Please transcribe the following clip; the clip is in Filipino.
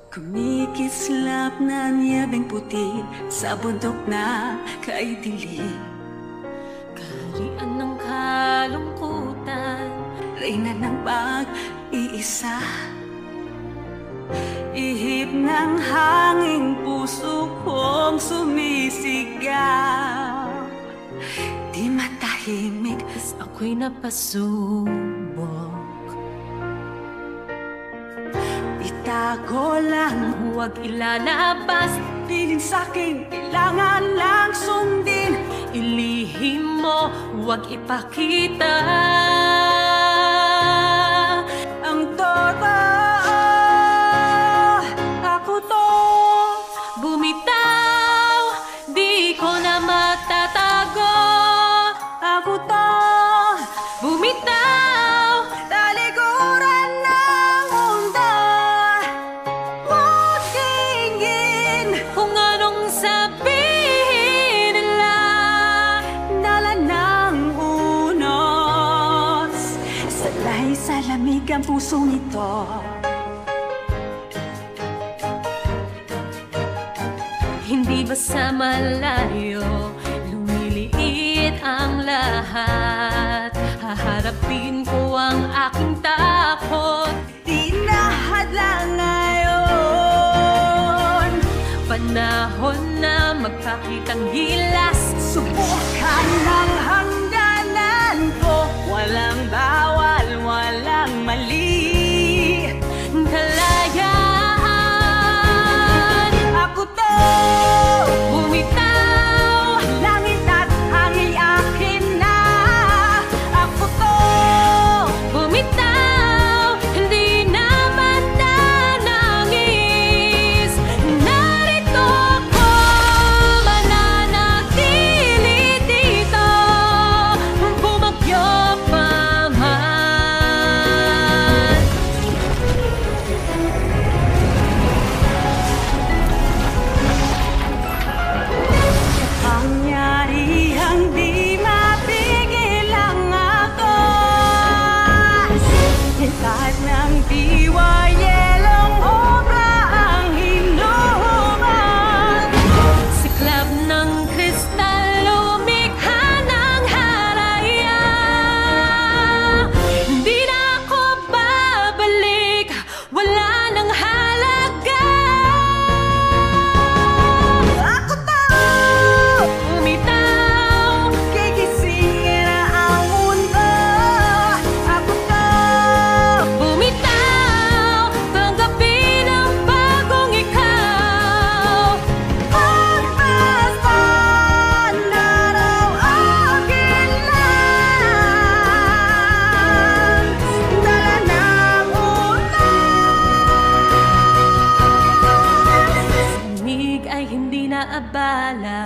Kumikislap na niyabing puti sa bundok na kay dilim. Kaharian ng kalungkutan, reyna ng pag-iisa. Ihip ng hanging puso kong sumisigaw. Di matahimik, ako'y napasubok. Itago lang, huwag ilalabas. Piling sa'kin, kailangan lang sundin. Ilihim mo, huwag ipakita. Ang totoo, ako to. Bumitaw, di ko na matatago. Ako to. Bumitaw, talikuran ng mundo. Huwag tingin kung anong sabihin nila. Dala ng unos, salay sa lamig ang pusong ito. Hindi ba sa malayo lumiliit ang lahat? Haharapin ko ang aking takot. Di nahadlang ngayon. Panahon na magpakitang gilas. Subukan ng hangganan ko. Walang bawal, walang mali. Kalayaan, ako to. bumitaw, Langit at hangin akin na. Ako to. bumitaw, hindi naman nanangis. Narito ako, mananatili dito, bumagyo pa man. Pangyarihang di mapigil ang akas. Kahit ng diwa, yelong obra ang hinuman. Siklab ng kristal, lumikha ng haraya. Hindi na ako babalik, wala nang halaga. Ako to. Bumitaw, Gigisingin na ang mundo. Ako to. bumitaw, tanggapin ang bagong ikaw. Pagpasta na raw akin lang. Dala ng ulan. Lamig ay hindi na abala.